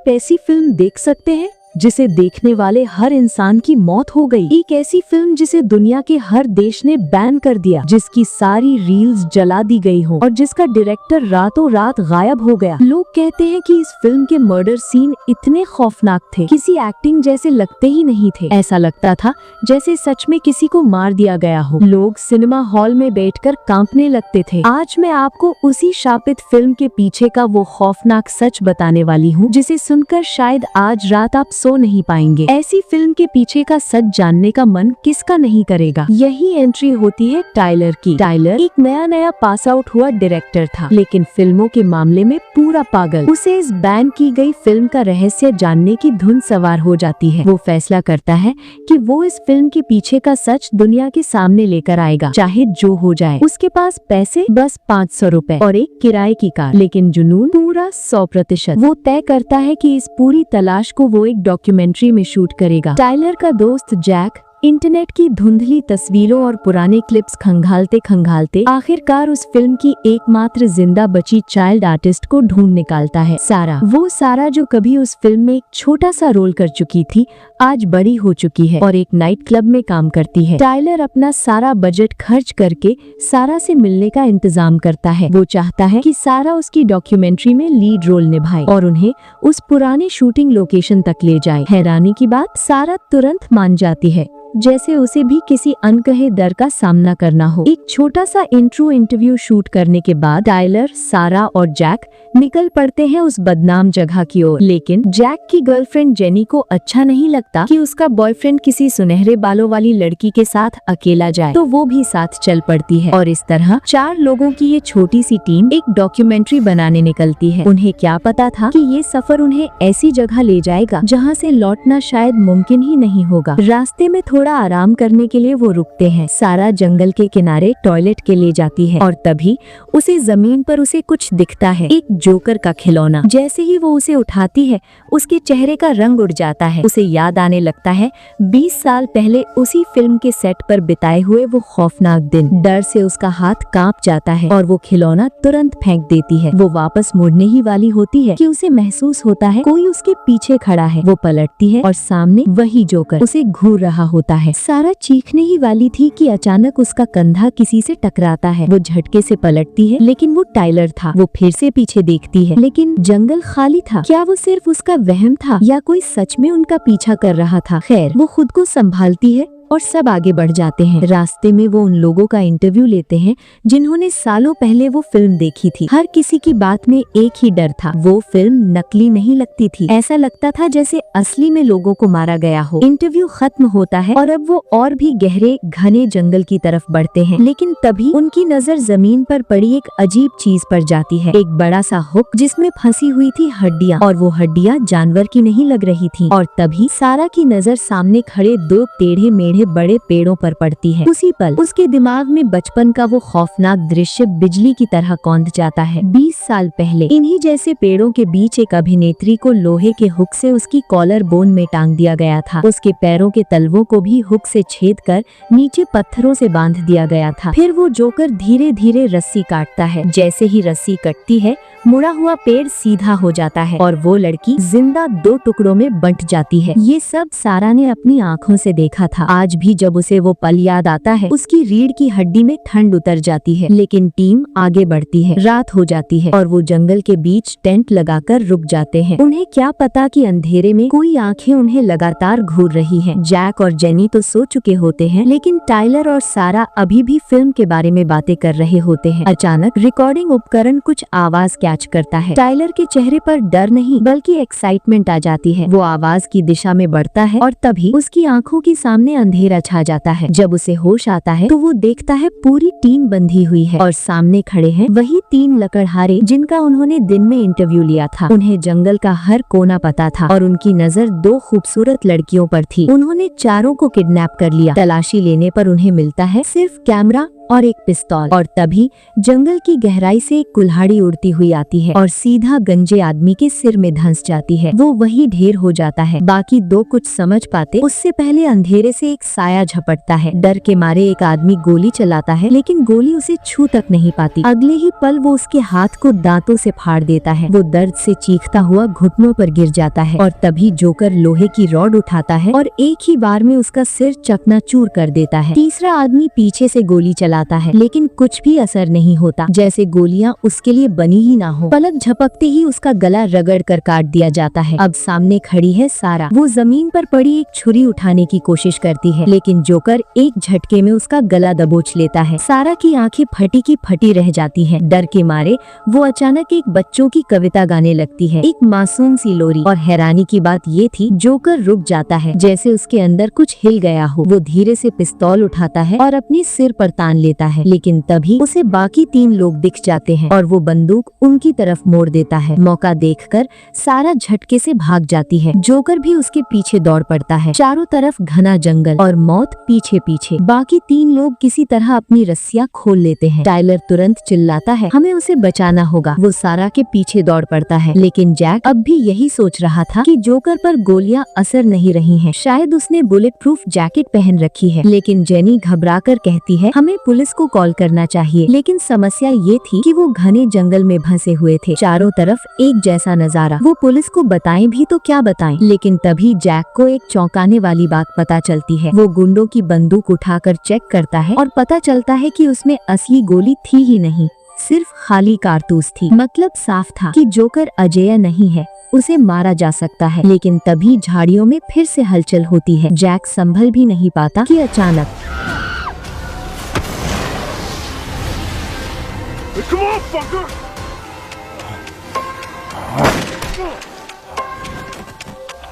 ऐसी फिल्म देख सकते हैं जिसे देखने वाले हर इंसान की मौत हो गई। एक ऐसी फिल्म जिसे दुनिया के हर देश ने बैन कर दिया, जिसकी सारी रील्स जला दी गई हो और जिसका डायरेक्टर रातों रात गायब हो गया। लोग कहते हैं कि इस फिल्म के मर्डर सीन इतने खौफनाक थे, किसी एक्टिंग जैसे लगते ही नहीं थे। ऐसा लगता था जैसे सच में किसी को मार दिया गया हो। लोग सिनेमा हॉल में बैठकर कांपने लगते थे। आज मैं आपको उसी शापित फिल्म के पीछे का वो खौफनाक सच बताने वाली हूँ, जिसे सुनकर शायद आज रात आप सो नहीं पाएंगे। ऐसी फिल्म के पीछे का सच जानने का मन किसका नहीं करेगा। यही एंट्री होती है टाइलर की। टाइलर एक नया पास आउट हुआ डायरेक्टर था, लेकिन फिल्मों के मामले में पूरा पागल। उसे इस बैन की गई फिल्म का रहस्य जानने की धुन सवार हो जाती है। वो फैसला करता है कि वो इस फिल्म के पीछे का सच दुनिया के सामने लेकर आएगा, चाहे जो हो जाए। उसके पास पैसे बस 500 रुपए और एक किराए की कार, लेकिन जुनून पूरा 100%। वो तय करता है कि इस पूरी तलाश को वो एक डॉक्यूमेंट्री में शूट करेगा। टाइलर का दोस्त जैक इंटरनेट की धुंधली तस्वीरों और पुराने क्लिप्स खंगालते आखिरकार उस फिल्म की एकमात्र जिंदा बची चाइल्ड आर्टिस्ट को ढूंढ निकालता है, सारा। वो सारा जो कभी उस फिल्म में एक छोटा सा रोल कर चुकी थी, आज बड़ी हो चुकी है और एक नाइट क्लब में काम करती है। टाइलर अपना सारा बजट खर्च करके सारा से मिलने का इंतजाम करता है। वो चाहता है कि सारा उसकी डॉक्यूमेंट्री में लीड रोल निभाए और उन्हें उस पुराने शूटिंग लोकेशन तक ले जाए। हैरानी की बात, सारा तुरंत मान जाती है, जैसे उसे भी किसी अनकहे डर का सामना करना हो। एक छोटा सा इंटरव्यू शूट करने के बाद टाइलर, सारा और जैक निकल पड़ते हैं उस बदनाम जगह की ओर। लेकिन जैक की गर्लफ्रेंड जेनी को अच्छा नहीं लगता कि उसका बॉयफ्रेंड किसी सुनहरे बालों वाली लड़की के साथ अकेला जाए, तो वो भी साथ चल पड़ती है और इस तरह 4 लोगों की ये छोटी सी टीम एक डॉक्यूमेंट्री बनाने निकलती है। उन्हें क्या पता था कि ये सफर उन्हें ऐसी जगह ले जाएगा जहाँ से लौटना शायद मुमकिन ही नहीं होगा। रास्ते में थोड़ा आराम करने के लिए वो रुकते हैं। सारा जंगल के किनारे टॉयलेट के लिए जाती है और तभी उसे जमीन पर उसे कुछ दिखता है, एक जोकर का खिलौना। जैसे ही वो उसे उठाती है, उसके चेहरे का रंग उड़ जाता है। उसे याद आने लगता है 20 साल पहले उसी फिल्म के सेट पर बिताए हुए वो खौफनाक दिन। डर से उसका हाथ कांप जाता है और वो खिलौना तुरंत फेंक देती है। वो वापस मुड़ने ही वाली होती है कि उसे महसूस होता है कोई उसके पीछे खड़ा है। वो पलटती है और सामने वही जोकर उसे घूर रहा होता है। सारा चीखने ही वाली थी कि अचानक उसका कंधा किसी से टकराता है। वो झटके से पलटती है, लेकिन वो टाइलर था। वो फिर से पीछे देखती है, लेकिन जंगल खाली था। क्या वो सिर्फ उसका वहम था या कोई सच में उनका पीछा कर रहा था? खैर, वो खुद को संभालती है और सब आगे बढ़ जाते हैं। रास्ते में वो उन लोगों का इंटरव्यू लेते हैं जिन्होंने सालों पहले वो फिल्म देखी थी। हर किसी की बात में एक ही डर था, वो फिल्म नकली नहीं लगती थी। ऐसा लगता था जैसे असली में लोगों को मारा गया हो। इंटरव्यू खत्म होता है और अब वो और भी गहरे घने जंगल की तरफ बढ़ते हैं, लेकिन तभी उनकी नजर जमीन पर पड़ी एक अजीब चीज पर जाती है। एक बड़ा सा हुक जिसमें फंसी हुई थी हड्डियां, और वो हड्डियां जानवर की नहीं लग रही थी। और तभी सारा की नजर सामने खड़े 2 टेढ़े मेढ़े बड़े पेड़ों पर पड़ती है। उसी पल उसके दिमाग में बचपन का वो खौफनाक दृश्य बिजली की तरह कौंध जाता है। 20 साल पहले इन्हीं जैसे पेड़ों के बीच एक अभिनेत्री को लोहे के हुक से उसकी कॉलर बोन में टांग दिया गया था। उसके पैरों के तलवों को भी हुक से छेद कर नीचे पत्थरों से बांध दिया गया था। फिर वो जोकर धीरे धीरे रस्सी काटता है। जैसे ही रस्सी कटती है, मुड़ा हुआ पेड़ सीधा हो जाता है और वो लड़की जिंदा 2 टुकड़ों में बंट जाती है। ये सब सारा ने अपनी आंखों से देखा था। आज भी जब उसे वो पल याद आता है, उसकी रीढ़ की हड्डी में ठंड उतर जाती है। लेकिन टीम आगे बढ़ती है। रात हो जाती है और वो जंगल के बीच टेंट लगाकर रुक जाते हैं। उन्हें क्या पता कि अंधेरे में कोई आंखें उन्हें लगातार घूर रही हैं। जैक और जेनी तो सो चुके होते हैं, लेकिन टाइलर और सारा अभी भी फिल्म के बारे में बातें कर रहे होते हैं। अचानक रिकॉर्डिंग उपकरण कुछ आवाज कैच करता है। टाइलर के चेहरे पर डर नहीं बल्कि एक्साइटमेंट आ जाती है। वो आवाज की दिशा में बढ़ता है और तभी उसकी आंखों के सामने अंधेरा छा जाता है। जब उसे होश आता है तो वो देखता है पूरी टीम बंधी हुई है और सामने खड़े हैं वही 3 लकड़हारे जिनका उन्होंने दिन में इंटरव्यू लिया था। उन्हें जंगल का हर कोना पता था और उनकी नजर 2 खूबसूरत लड़कियों पर थी। उन्होंने चारों को किडनैप कर लिया। तलाशी लेने पर उन्हें मिलता है सिर्फ कैमरा और एक पिस्तौल। और तभी जंगल की गहराई से एक कुल्हाड़ी उड़ती हुई आती है और सीधा गंजे आदमी के सिर में धंस जाती है। वो वही ढेर हो जाता है। बाकी दो कुछ समझ पाते उससे पहले अंधेरे से एक साया झपटता है। डर के मारे एक आदमी गोली चलाता है, लेकिन गोली उसे छू तक नहीं पाती। अगले ही पल वो उसके हाथ को दांतों से फाड़ देता है। वो दर्द से चीखता हुआ घुटनों पर गिर जाता है और तभी जोकर लोहे की रॉड उठाता है और एक ही बार में उसका सिर चकनाचूर कर देता है। तीसरा आदमी पीछे से गोली चलाता है, लेकिन कुछ भी असर नहीं होता, जैसे गोलियां उसके लिए बनी ही ना हो। पलक झपकते ही उसका गला रगड़ कर काट दिया जाता है। अब सामने खड़ी है सारा। वो जमीन पर पड़ी एक छुरी उठाने की कोशिश करती है, लेकिन जोकर एक झटके में उसका गला दबोच लेता है। सारा की आंखें फटी की फटी रह जाती हैं। डर के मारे वो अचानक एक बच्चों की कविता गाने लगती है, एक मासूम सी लोरी। और हैरानी की बात ये थी, जोकर रुक जाता है, जैसे उसके अंदर कुछ हिल गया हो। वो धीरे से पिस्तौल उठाता है और अपने सिर पर तान लेता है, लेकिन तभी उसे बाकी 3 लोग दिख जाते हैं और वो बंदूक उनकी तरफ मोड़ देता है। मौका देखकर सारा झटके से भाग जाती है। जोकर भी उसके पीछे दौड़ पड़ता है। चारों तरफ घना जंगल और मौत पीछे पीछे। बाकी 3 लोग किसी तरह अपनी रस्सियां खोल लेते हैं। टाइलर तुरंत चिल्लाता है, हमें उसे बचाना होगा। वो सारा के पीछे दौड़ पड़ता है, लेकिन जैक अब भी यही सोच रहा था कि जोकर पर गोलियां असर नहीं रही हैं। शायद उसने बुलेट प्रूफ जैकेट पहन रखी है। लेकिन जेनी घबराकर कहती है, हमें पुलिस को कॉल करना चाहिए। लेकिन समस्या ये थी कि वो घने जंगल में फंसे हुए थे, चारों तरफ एक जैसा नजारा। वो पुलिस को बताएं भी तो क्या बताएं। लेकिन तभी जैक को एक चौंकाने वाली बात पता चलती है। वो गुंडों की बंदूक उठाकर चेक करता है और पता चलता है कि उसमें असली गोली थी ही नहीं, सिर्फ खाली कारतूस थी। मतलब साफ था कि जोकर अजेय नहीं है, उसे मारा जा सकता है। लेकिन तभी झाड़ियों में फिर से हलचल होती है। जैक संभल भी नहीं पाता कि अचानक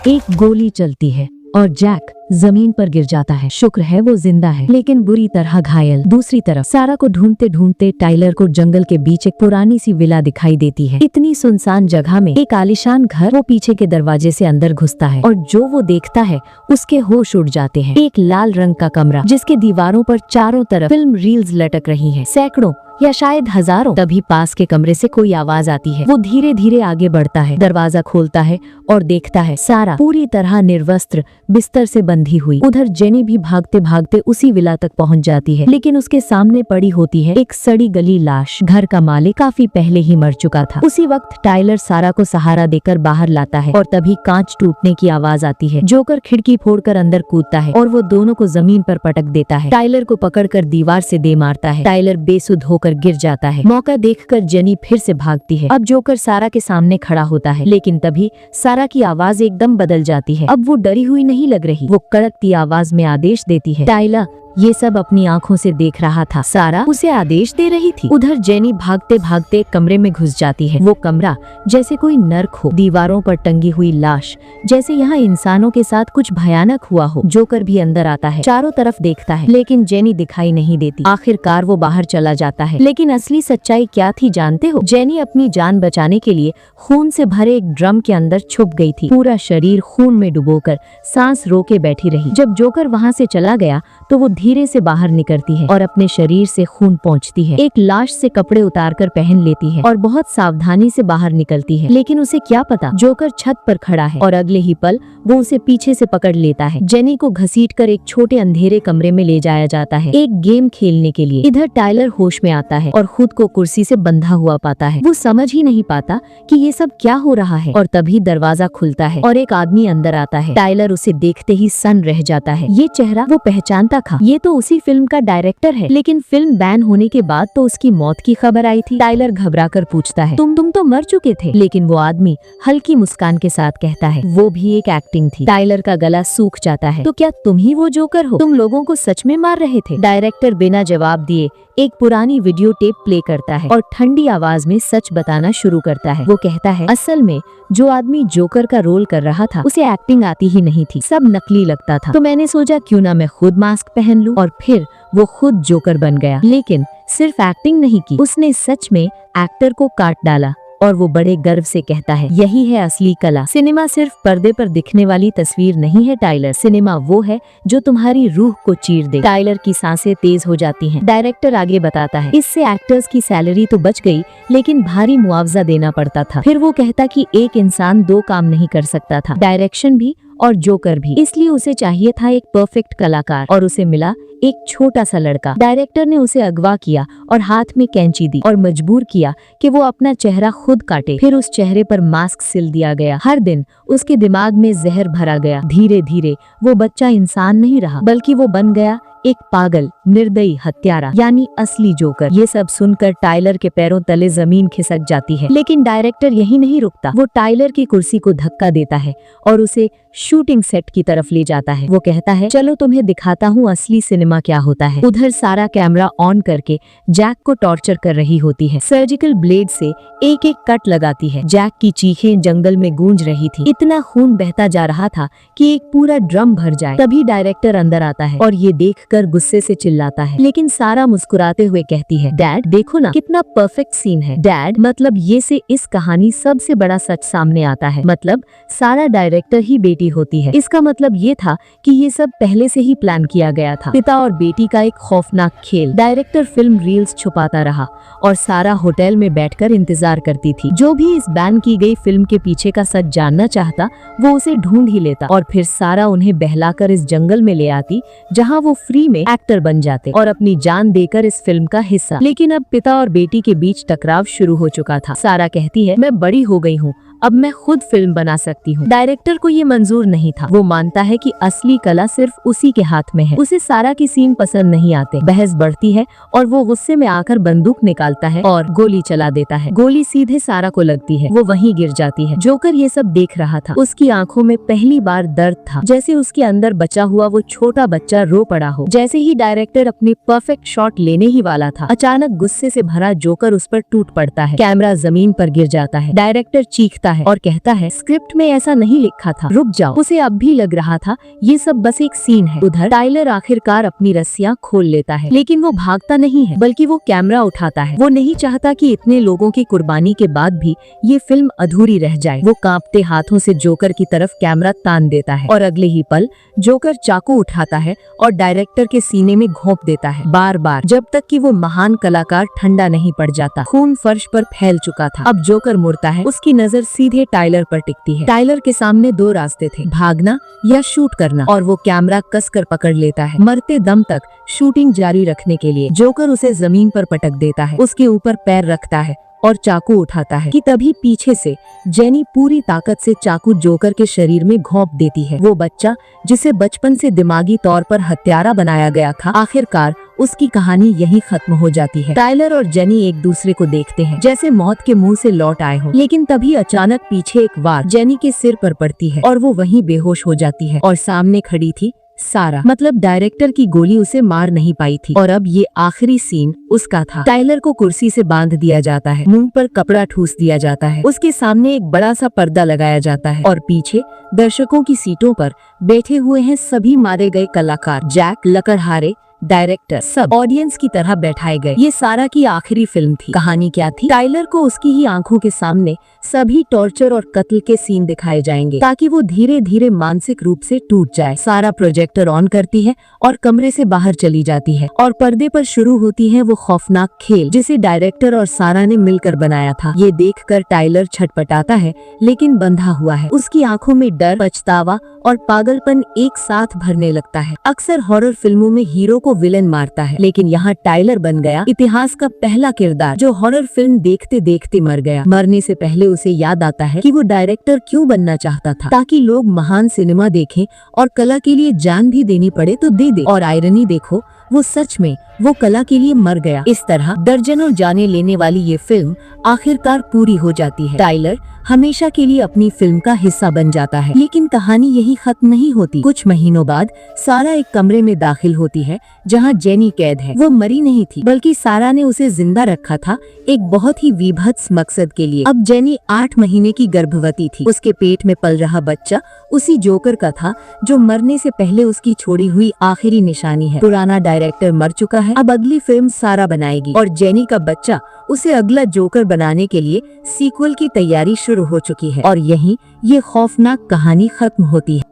एक गोली चलती है और जैक जमीन पर गिर जाता है। शुक्र है वो जिंदा है, लेकिन बुरी तरह घायल। दूसरी तरफ सारा को ढूंढते ढूंढते टाइलर को जंगल के बीच एक पुरानी सी विला दिखाई देती है। इतनी सुनसान जगह में एक आलीशान घर। वो पीछे के दरवाजे से अंदर घुसता है और जो वो देखता है उसके होश उड़ जाते हैं। एक लाल रंग का कमरा जिसके दीवारों पर चारों तरफ फिल्म रील्स लटक रही हैं, सैकड़ों या शायद हजारों। तभी पास के कमरे से कोई आवाज आती है। वो धीरे धीरे आगे बढ़ता है, दरवाजा खोलता है और देखता है सारा पूरी तरह निर्वस्त्र बिस्तर से बंधी हुई। उधर जेनी भी भागते भागते उसी विला तक पहुंच जाती है, लेकिन उसके सामने पड़ी होती है एक सड़ी गली लाश। घर का मालिक काफी पहले ही मर चुका था। उसी वक्त टाइलर सारा को सहारा देकर बाहर लाता है और तभी कांच टूटने की आवाज आती है। जोकर खिड़की फोड़कर अंदर कूदता है और वो दोनों को जमीन पर पटक देता है। टाइलर को पकड़कर दीवार से दे मारता है। टाइलर बेसुध होकर गिर जाता है। मौका देखकर जेनी फिर से भागती है। अब जोकर सारा के सामने खड़ा होता है, लेकिन तभी सारा की आवाज एकदम बदल जाती है। अब वो डरी हुई नहीं लग रही। वो कड़कती आवाज में आदेश देती है, टाइलर। ये सब अपनी आंखों से देख रहा था। सारा उसे आदेश दे रही थी। उधर जेनी भागते भागते कमरे में घुस जाती है। वो कमरा जैसे कोई नर्क हो, दीवारों पर टंगी हुई लाश, जैसे यहाँ इंसानों के साथ कुछ भयानक हुआ हो। जोकर भी अंदर आता है, चारों तरफ देखता है, लेकिन जेनी दिखाई नहीं देती। आखिरकार वो बाहर चला जाता है। लेकिन असली सच्चाई क्या थी जानते हो? जेनी अपनी जान बचाने के लिए खून से भरे एक ड्रम के अंदर छुप गई थी। पूरा शरीर खून में डुबोकर सांस रोके बैठी रही। जब जोकर वहाँ से चला गया तो वो धीरे से बाहर निकलती है और अपने शरीर से खून पोंछती है। एक लाश से कपड़े उतारकर पहन लेती है और बहुत सावधानी से बाहर निकलती है। लेकिन उसे क्या पता, जोकर छत पर खड़ा है और अगले ही पल वो उसे पीछे से पकड़ लेता है। जेनी को घसीटकर एक छोटे अंधेरे कमरे में ले जाया जाता है, एक गेम खेलने के लिए। इधर टाइलर होश में आता है और खुद को कुर्सी से बंधा हुआ पाता है। वो समझ ही नहीं पाता कि ये सब क्या हो रहा है। और तभी दरवाजा खुलता है और एक आदमी अंदर आता है। टाइलर उसे देखते ही सन्न रह जाता है। ये चेहरा वो पहचानता था। ये तो उसी फिल्म का डायरेक्टर है। लेकिन फिल्म बैन होने के बाद तो उसकी मौत की खबर आई थी। टाइलर घबराकर पूछता है, तुम तो मर चुके थे। लेकिन वो आदमी हल्की मुस्कान के साथ कहता है, वो भी एक एक्टिंग थी। टाइलर का गला सूख जाता है। तो क्या तुम ही वो जोकर हो? तुम लोगों को सच में मार रहे थे? डायरेक्टर बिना जवाब दिए एक पुरानी वीडियो टेप प्ले करता है और ठंडी आवाज में सच बताना शुरू करता है। वो कहता है, असल में जो आदमी जोकर का रोल कर रहा था उसे एक्टिंग आती ही नहीं थी, सब नकली लगता था। तो मैंने सोचा क्यों ना मैं खुद मास्क पहन लूं। और फिर वो खुद जोकर बन गया। लेकिन सिर्फ एक्टिंग नहीं की, उसने सच में एक्टर को काट डाला। और वो बड़े गर्व से कहता है, यही है असली कला। सिनेमा सिर्फ पर्दे पर दिखने वाली तस्वीर नहीं है टाइलर, सिनेमा वो है जो तुम्हारी रूह को चीर दे। टाइलर की सांसें तेज हो जाती हैं। डायरेक्टर आगे बताता है, इससे एक्टर्स की सैलरी तो बच गई, लेकिन भारी मुआवजा देना पड़ता था। फिर वो कहता कि एक इंसान 2 काम नहीं कर सकता था, डायरेक्शन भी और जोकर भी, इसलिए उसे चाहिए था एक परफेक्ट कलाकार, और उसे मिला एक छोटा सा लड़का। डायरेक्टर ने उसे अगवा किया और हाथ में कैंची दी और मजबूर किया कि वो अपना चेहरा खुद काटे। फिर उस चेहरे पर मास्क सिल दिया गया। हर दिन उसके दिमाग में जहर भरा गया। धीरे धीरे वो बच्चा इंसान नहीं रहा, बल्कि वो बन गया एक पागल, निर्दयी हत्यारा, यानी असली जोकर। ये सब सुनकर टाइलर के पैरों तले जमीन खिसक जाती है। लेकिन डायरेक्टर यही नहीं रुकता। वो टाइलर की कुर्सी को धक्का देता है और उसे शूटिंग सेट की तरफ ले जाता है। वो कहता है, चलो तुम्हें दिखाता हूँ असली सिनेमा क्या होता है। उधर सारा कैमरा ऑन करके जैक को टॉर्चर कर रही होती है। सर्जिकल ब्लेड से एक एक कट लगाती है। जैक की चीखें जंगल में गूंज रही थी। इतना खून बहता जा रहा था कि एक पूरा ड्रम भर जाए। तभी डायरेक्टर अंदर आता है और ये देखकर गुस्से से चिल्लाता है। लेकिन सारा मुस्कुराते हुए कहती है, डैड देखो ना, कितना परफेक्ट सीन है। डैड मतलब ये से इस कहानी सबसे बड़ा सच सामने आता है। मतलब सारा डायरेक्टर ही बेटी होती है। इसका मतलब ये था कि ये सब पहले से ही प्लान किया गया था। पिता और बेटी का एक खौफनाक खेल। डायरेक्टर फिल्म रील्स छुपाता रहा और सारा होटल में बैठकर इंतजार करती थी। जो भी इस बैन की गई फिल्म के पीछे का सच जानना चाहता, वो उसे ढूंढ ही लेता और फिर सारा उन्हें बहलाकर इस जंगल में ले आती, जहाँ वो फ्री में एक्टर बन जाते और अपनी जान देकर इस फिल्म का हिस्सा। लेकिन अब पिता और बेटी के बीच टकराव शुरू हो चुका था। सारा कहती है, मैं बड़ी हो गई हूँ, अब मैं खुद फिल्म बना सकती हूँ। डायरेक्टर को ये मंजूर नहीं था। वो मानता है कि असली कला सिर्फ उसी के हाथ में है। उसे सारा की सीन पसंद नहीं आते। बहस बढ़ती है और वो गुस्से में आकर बंदूक निकालता है और गोली चला देता है। गोली सीधे सारा को लगती है। वो वहीं गिर जाती है। जोकर ये सब देख रहा था। उसकी आंखों में पहली बार दर्द था, जैसे उसके अंदर बचा हुआ वो छोटा बच्चा रो पड़ा हो। जैसे ही डायरेक्टर अपनी परफेक्ट शॉट लेने ही वाला था, अचानक गुस्से से भरा जोकर उस पर टूट पड़ता है। कैमरा जमीन पर गिर जाता है। डायरेक्टर चीखता है और कहता है, स्क्रिप्ट में ऐसा नहीं लिखा था, रुक जाओ। उसे अब भी लग रहा था ये सब बस एक सीन है। उधर टाइलर आखिरकार अपनी रस्सियां खोल लेता है, लेकिन वो भागता नहीं है, बल्कि वो कैमरा उठाता है। वो नहीं चाहता कि इतने लोगों की कुर्बानी के बाद भी ये फिल्म अधूरी रह जाए। वो कांपते हाथों से जोकर की तरफ कैमरा तान देता है और अगले ही पल जोकर चाकू उठाता है और डायरेक्टर के सीने में घोंप देता है, बार बार, जब तक कि वो महान कलाकार ठंडा नहीं पड़ जाता। खून फर्श पर फैल चुका था। अब जोकर मुड़ता है। उसकी नजर सीधे टाइलर पर टिकती है। टाइलर के सामने 2 रास्ते थे, भागना या शूट करना, और वो कैमरा कसकर पकड़ लेता है, मरते दम तक शूटिंग जारी रखने के लिए। जोकर उसे जमीन पर पटक देता है, उसके ऊपर पैर रखता है और चाकू उठाता है कि तभी पीछे से जेनी पूरी ताकत से चाकू जोकर के शरीर में घोंप देती है। वो बच्चा जिसे बचपन से दिमागी तौर पर हत्यारा बनाया गया था, आखिरकार उसकी कहानी यही खत्म हो जाती है। टाइलर और जेनी एक दूसरे को देखते हैं जैसे मौत के मुंह से लौट आए हो। लेकिन तभी अचानक पीछे एक वार जेनी के सिर पर पड़ती है और वो वहीं बेहोश हो जाती है। और सामने खड़ी थी सारा। मतलब डायरेक्टर की गोली उसे मार नहीं पाई थी। और अब ये आखिरी सीन उसका था। टाइलर को कुर्सी से बांध दिया जाता है, मुंह पर कपड़ा ठूस दिया जाता है, उसके सामने एक बड़ा सा पर्दा लगाया जाता है और पीछे दर्शकों की सीटों पर बैठे हुए हैं सभी मारे गए कलाकार, जैक, लकड़हारे, डायरेक्टर, सब ऑडियंस की तरह बैठाए गए। ये सारा की आखिरी फिल्म थी। कहानी क्या थी? टाइलर को उसकी ही आंखों के सामने सभी टॉर्चर और कत्ल के सीन दिखाए जाएंगे ताकि वो धीरे धीरे मानसिक रूप से टूट जाए। सारा प्रोजेक्टर ऑन करती है और कमरे से बाहर चली जाती है और पर्दे पर शुरू होती है वो खौफनाक खेल जिसे डायरेक्टर और सारा ने मिलकर बनाया था। ये देखकर टाइलर छटपटाता है लेकिन बंधा हुआ है। उसकी आंखों में डर, पछतावा और पागलपन एक साथ भरने लगता है। अक्सर हॉरर फिल्मों में हीरो को विलेन मारता है, लेकिन यहाँ टाइलर बन गया इतिहास का पहला किरदार जो हॉरर फिल्म देखते देखते मर गया। मरने से पहले उसे याद आता है कि वो डायरेक्टर क्यों बनना चाहता था, ताकि लोग महान सिनेमा देखें और कला के लिए जान भी देनी पड़े तो दे दे। और आयरनी देखो, वो सच में वो कला के लिए मर गया। इस तरह दर्जनों जाने लेने वाली ये फिल्म आखिरकार पूरी हो जाती है। टाइलर हमेशा के लिए अपनी फिल्म का हिस्सा बन जाता है। लेकिन कहानी यही खत्म नहीं होती। कुछ महीनों बाद सारा एक कमरे में दाखिल होती है जहाँ जेनी कैद है। वो मरी नहीं थी, बल्कि सारा ने उसे जिंदा रखा था एक बहुत ही विभत्स मकसद के लिए। अब जेनी 8 महीने की गर्भवती थी। उसके पेट में पल रहा बच्चा उसी जोकर का था जो मरने से पहले उसकी छोड़ी हुई आखिरी निशानी है। पुराना डायरेक्टर मर चुका है। अब अगली फिल्म सारा बनाएगी और जेनी का बच्चा उसे अगला जोकर बनाने के लिए सीक्वल की तैयारी शुरू हो चुकी है। और यहीं ये खौफनाक कहानी खत्म होती है।